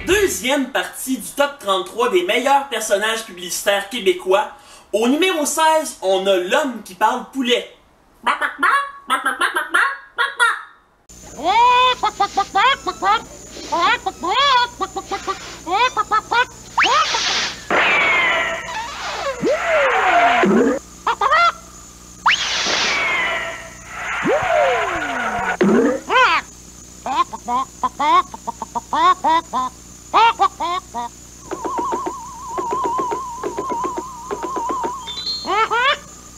Deuxième partie du top 33 des meilleurs personnages publicitaires québécois. Au numéro 16, on a l'homme qui parle poulet.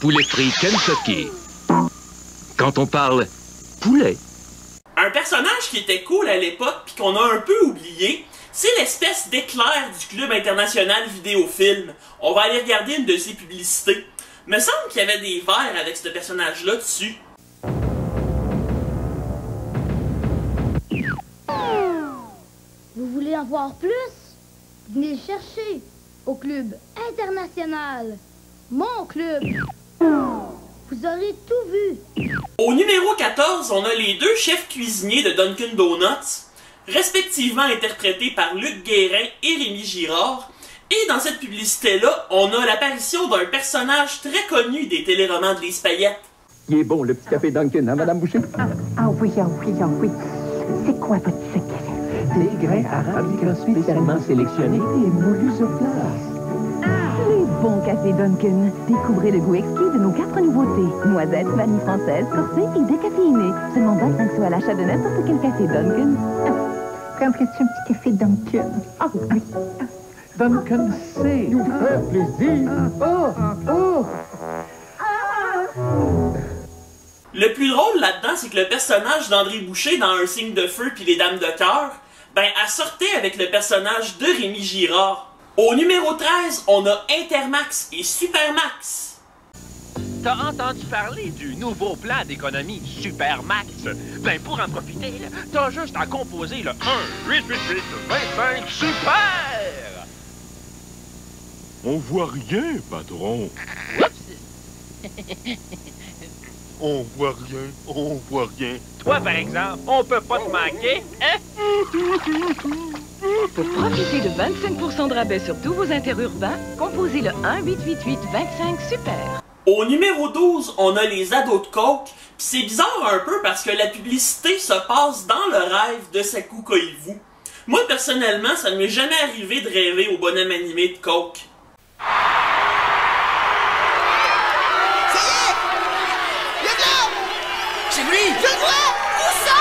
Poulet frit Kentucky. Quand on parle poulet. Un personnage qui était cool à l'époque puis qu'on a un peu oublié, c'est l'espèce d'éclair du Club international vidéofilm. On va aller regarder une de ses publicités. Me semble qu'il y avait des verres avec ce personnage-là dessus. Vous voulez en voir plus? Venez le chercher au Club international. Mon club. Vous aurez tout vu. Au numéro 14, on a les deux chefs cuisiniers de Dunkin' Donuts, respectivement interprétés par Luc Guérin et Rémi Girard. Et dans cette publicité-là, on a l'apparition d'un personnage très connu des téléromans de Lise Payette. Il est bon, le petit café Dunkin', hein, Madame Boucher? Ah oui. C'est quoi votre secret? Des grains arabes spécialement sélectionnés et moulus sur place. Les bons cafés Dunkin'. Découvrez le goût exquis de nos 4 nouveautés. Noisettes, vanille française, corsée et décaféiné. Seulement 25 sous à l'achat de n'importe quel café Dunkin'. Prendrais-tu un petit café Dunkin'? Ah oui. Dunkin' C. Nous fait plaisir. Le plus drôle là-dedans, c'est que le personnage d'André Boucher dans Un signe de feu puis Les Dames de cœur, ben, elle sortait avec le personnage de Rémi Girard. Au numéro 13, on a Intermax et Supermax. T'as entendu parler du nouveau plan d'économie Supermax? Ben, pour en profiter, là, t'as juste à composer le 1-888-25 Super! On voit rien, patron. On voit rien. Toi, par exemple, on peut pas te manquer, hein? Pour profiter de 25% de rabais sur tous vos interurbains, composez le 1-888-25 Super. Au numéro 12, on a les ados de coke. Pis c'est bizarre un peu parce que la publicité se passe dans le rêve de Sakou Koivu. Moi, personnellement, ça ne m'est jamais arrivé de rêver au bonhomme animé de coke. Ça y est! Il est là! C'est lui! Je le vois! Où ça?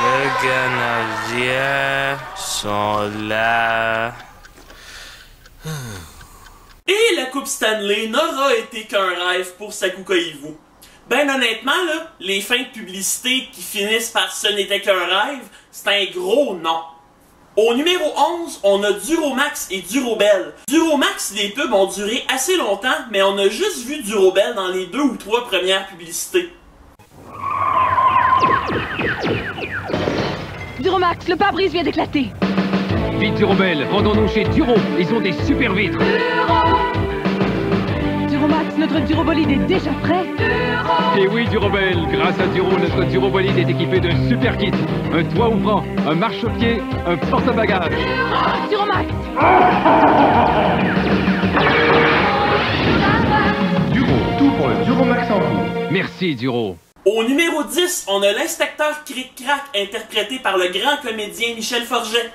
Les Canadiens sont là. Et la Coupe Stanley n'aura été qu'un rêve pour Sakou Koivu. Ben honnêtement, là, les fins de publicité qui finissent par ce n'était qu'un rêve, c'est un gros non. Au numéro 11, on a Duromax et Durobel. Duromax, les pubs ont duré assez longtemps, mais on a juste vu Durobel dans les 2 ou 3 premières publicités. Duromax, le pare-brise vient d'éclater. Vite Durobel, rendons-nous chez Duro, ils ont des super vitres. Duromax, notre Durobolide est déjà prêt. Et oui Durobel, grâce à Duro, notre Durobolide est équipé de super kits. Un toit ouvrant, un marchepied, un porte-bagages. Duromax. Duro, tout pour le Duromax en vous. Merci Duro. Au numéro 10, on a l'inspecteur Cric-Crac interprété par le grand comédien Michel Forget.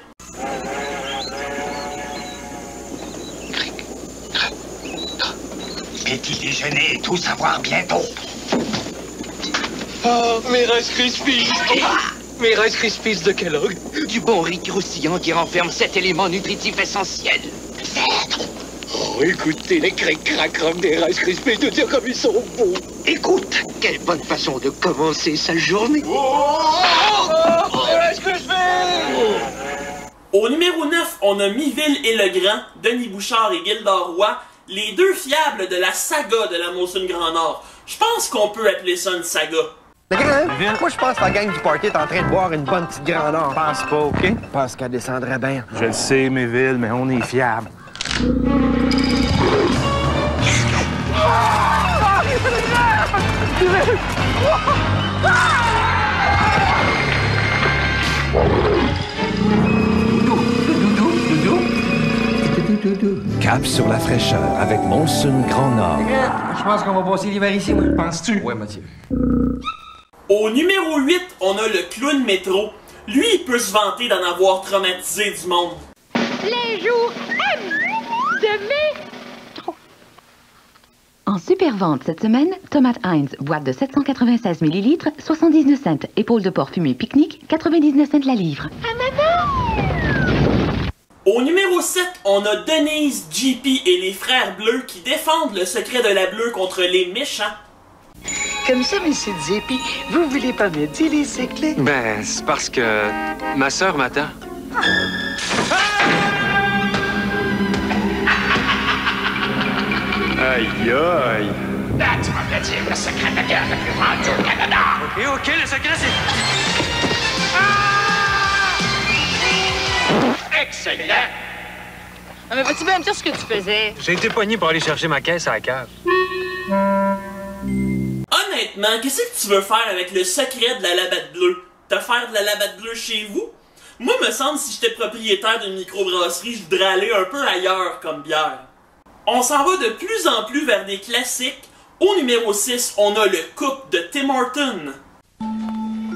Petit déjeuner, tout savoir bientôt. Oh, mes Rice Krispies! Mes Rice Krispies de Kellogg. Du bon riz croustillant qui renferme 7 éléments nutritifs essentiels. Oh, écoutez les cric-crac-croc des Rice Krispies de dire comme ils sont beaux. Écoute, quelle bonne façon de commencer sa journée. Rice Krispies! Au numéro 9, on a Miville et Legrand, Denis Bouchard et Gildor Roy, les deux fiables de la saga de la Molson Grand Nord. Je pense qu'on peut appeler ça une saga. Moi, je pense que la gang du party est en train de boire une bonne petite grandeur. Pense pas, OK? Je pense qu'elle descendrait bien. Je le sais, Méville, mais on est fiables. Cap sur la fraîcheur avec Monsoon Grand Nord. Je pense qu'on va passer l'hiver ici, moi. Penses-tu? Ouais, Mathieu. Au numéro 8, on a le clown métro. Lui, il peut se vanter d'en avoir traumatisé du monde. Les jours de métro. En super vente cette semaine, tomate Heinz, boîte de 796 ml, 79 cents. Épaule de porc fumée pique-nique, 99 cents la livre. Ah, maman! Au numéro 7, on a Denise, JP et les frères bleus qui défendent le secret de la bleue contre les méchants. Comme ça, monsieur JP, vous voulez pas me dire les secrets? Ben, c'est parce que ma sœur m'attend. Aïe, aïe. Là, tu m'as fait dire le secret de la guerre le plus vendu au Canada. OK, le secret, c'est... Excellent! Ah, mais vas-tu bien me dire ce que tu faisais? J'ai été poigné pour aller chercher ma caisse à la cave. Honnêtement, qu'est-ce que tu veux faire avec le secret de la Labatt bleue? Te faire de la Labatt bleue chez vous? Moi, me semble, si j'étais propriétaire d'une microbrasserie, je voudrais aller un peu ailleurs comme bière. On s'en va de plus en plus vers des classiques. Au numéro 6, on a le couple de Tim Hortons.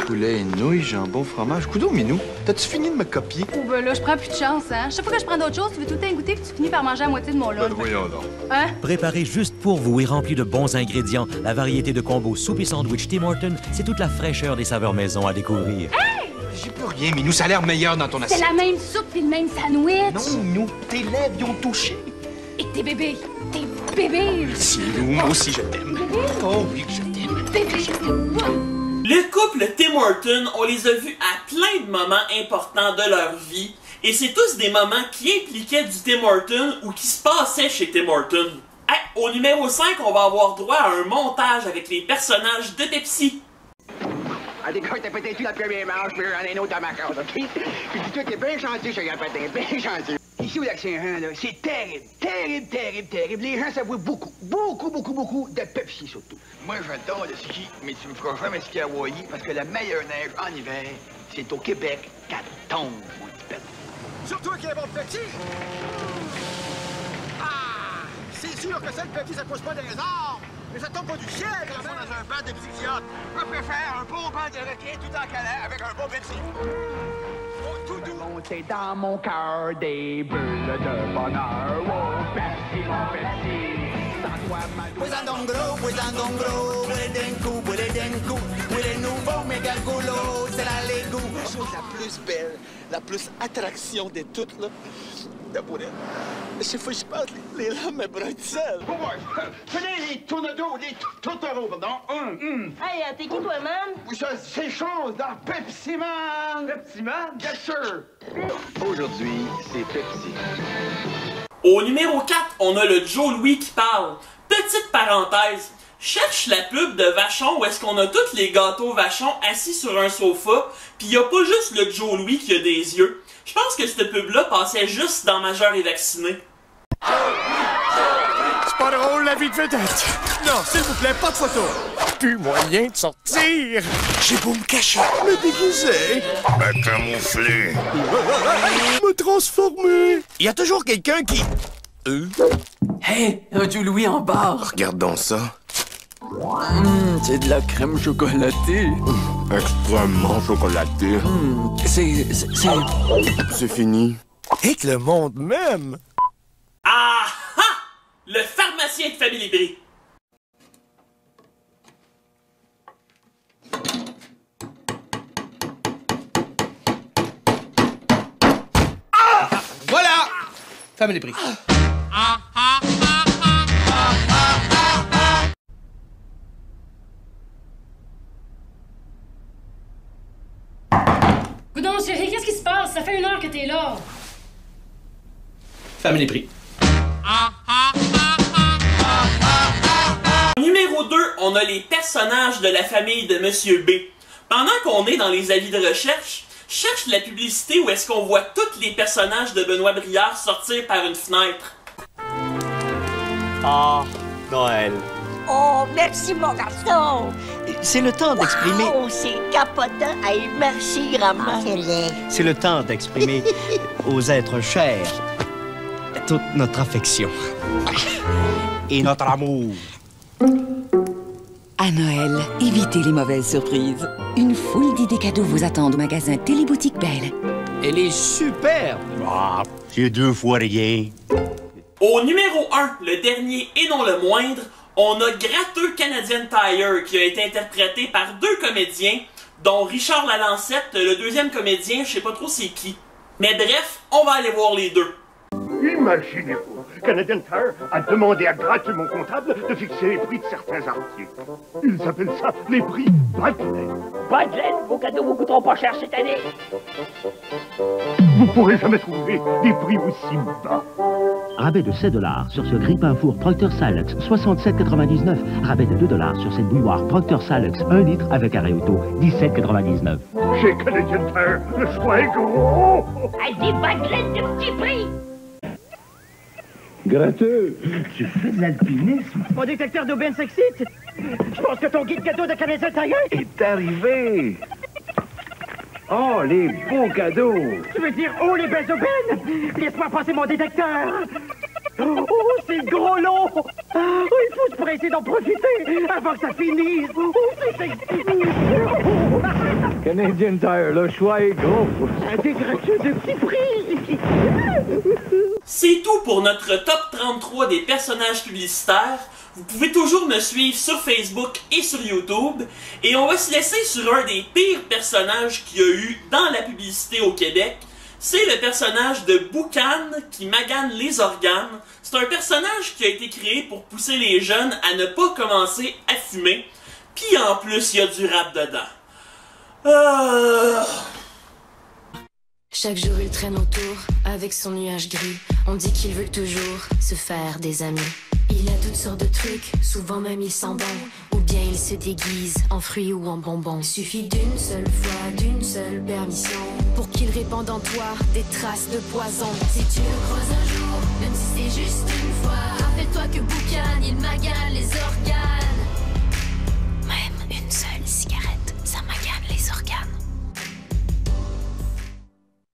Poulet, nouilles, jambon, fromage. Coudon, Minou, t'as-tu fini de me copier? Oh, ben là, je prends plus de chance, hein. Chaque fois que je prends d'autres choses, tu veux tout le temps goûter puis tu finis par manger la moitié de mon lunch. Ben, voyons donc. Hein? Préparé juste pour vous et rempli de bons ingrédients, la variété de combos soupe et sandwich Tim Hortons, c'est toute la fraîcheur des saveurs maison à découvrir. Hey! J'ai plus rien, Minou, ça a l'air meilleur dans ton assiette. C'est la même soupe puis le même sandwich. Non, Minou, tes lèvres y ont touché. Et tes bébés. Tes bébés. Merci, Minou, moi aussi je t'aime. Oh oui que je t'aime. Bébé, je t'aime. Le couple Tim Hortons, on les a vus à plein de moments importants de leur vie, et c'est tous des moments qui impliquaient du Tim Hortons ou qui se passaient chez Tim Hortons. Hey, au numéro 5, on va avoir droit à un montage avec les personnages de Pepsi. Ah, d'accord, t'as peut-être eu la première marche, puis j'en ai une autre à ma corde, OK? Puis dis-toi que t'es bien gentil, chez Gapin, bien gentil. Ici au Lac-Saint-Jean, là, c'est terrible, terrible, terrible, terrible. Les gens s'avouent beaucoup, beaucoup, beaucoup, beaucoup de Pepsi, surtout. Moi, j'adore le ski, mais tu me feras jamais skier à Hawaii, parce que la meilleure neige en hiver, c'est au Québec qu'elle tombe, mon petit pète. Surtout qu'il y a bon Pepsi! Ah! C'est sûr que ça, le Pepsi, ça pousse pas dans les arbres! Mais ça tombe pas du ciel, quand même, dans un banc de psychiatres. Je préfère un beau banc de requin tout en câlin avec un beau Pepsi. Monter dans mon cœur des bulles de bonheur. Oh, Pepsi, mon Pepsi. Sans toi, ma douce. Oui, les nouveaux méga goulots, c'est la Lego. La chose la plus belle, la plus attraction de toutes, là, d'abonner. Chaque fois que je passe, les lames me brûlent. Bon, ouais. Prenez les tournedos, les tourtereaux, pardon. Hey, t'es qui, toi-même? C'est chose dans Pepsi Man. Pepsi Man? Yes, sir. Aujourd'hui, c'est Pepsi. Au numéro 4, on a le Joe Louis qui parle. Petite parenthèse, cherche la pub de Vachon où est-ce qu'on a tous les gâteaux Vachon assis sur un sofa, pis y a pas juste le Joe Louis qui a des yeux. Je pense que cette pub-là passait juste dans Majeur et Vacciné. C'est pas drôle, la vie de vedette. Non, s'il vous plaît, pas de photo. Plus moyen de sortir. J'ai beau me cacher, me déguiser, Me camoufler. me transformer. Il y a toujours quelqu'un qui... Hey, un Joe Louis en barre. Regarde donc ça. C'est de la crème chocolatée. Extrêmement chocolaté. C'est fini. Et que le monde m'aime. Ah ha! Le pharmacien de Famille Brie. Voilà! Famille Brie. Coudon, chérie, qu'est-ce qui se passe? Ça fait 1 heure que t'es là. Famille Brie. Numéro 2, on a les personnages de la famille de Monsieur B. Pendant qu'on est dans les avis de recherche, je cherche la publicité où est-ce qu'on voit tous les personnages de Benoît Brière sortir par une fenêtre. Ah, Noël. Oh, merci, mon garçon. C'est le temps d'exprimer... Oh, c'est capotant. Hey, merci, grand-mère. C'est le temps d'exprimer aux êtres chers toute notre affection et notre amour. À Noël, évitez les mauvaises surprises. Une foule d'idées cadeaux vous attendent au magasin Téléboutique Belle. Elle est superbe. Ah, c'est 2 fois rien. Au numéro 1, le dernier et non le moindre, on a Gratteux Canadian Tire qui a été interprété par 2 comédiens, dont Richard Lalancette, le deuxième comédien, je sais pas trop c'est qui. Mais bref, on va aller voir les deux. Imaginez-vous, Canadian Tire a demandé à Gratteux, mon comptable, de fixer les prix de certains articles. Ils appellent ça les prix Badlet. Badlet, vos cadeaux vous coûteront pas cher cette année. Vous pourrez jamais trouver des prix aussi bas. Rabais de 7 $ sur ce grille-pain four Procter Silex, 67,99. Rabais de 2 $ sur cette bouilloire Procter Silex, 1 litre avec arrêt auto, 17,99. Chez Canadian Tire, le choix est gros. Hey, des badlettes de petits prix. Gratteux, tu fais de l'alpinisme? Mon détecteur d'aubaine s'excite. Je pense que ton guide cadeau de Canadian Tire est arrivé. Oh, les beaux cadeaux. Tu veux dire, oh, les belles aubaines? Laisse-moi passer mon détecteur. Oh, c'est le gros lot. Oh, il faut se presser d'en profiter avant que ça finisse. Oh, c'est excitant. Canadian Tire, le choix est gros. Des gratteux de petits prix. C'est tout pour notre top 33 des personnages publicitaires. Vous pouvez toujours me suivre sur Facebook et sur YouTube. Et on va se laisser sur un des pires personnages qu'il y a eu dans la publicité au Québec. C'est le personnage de Boucan qui magane les organes. C'est un personnage qui a été créé pour pousser les jeunes à ne pas commencer à fumer. Puis en plus, il y a du rap dedans. Chaque jour il traîne autour avec son nuage gris. On dit qu'il veut toujours se faire des amis. Il a toutes sortes de trucs, souvent même il s'en bon. Ou bien il se déguise en fruits ou en bonbons. Suffit d'une seule fois, d'une seule permission pour qu'il répande en toi des traces de poison. Si tu le croises un jour, même si c'est juste une fois, rappelle-toi que Boucan il magane les organes.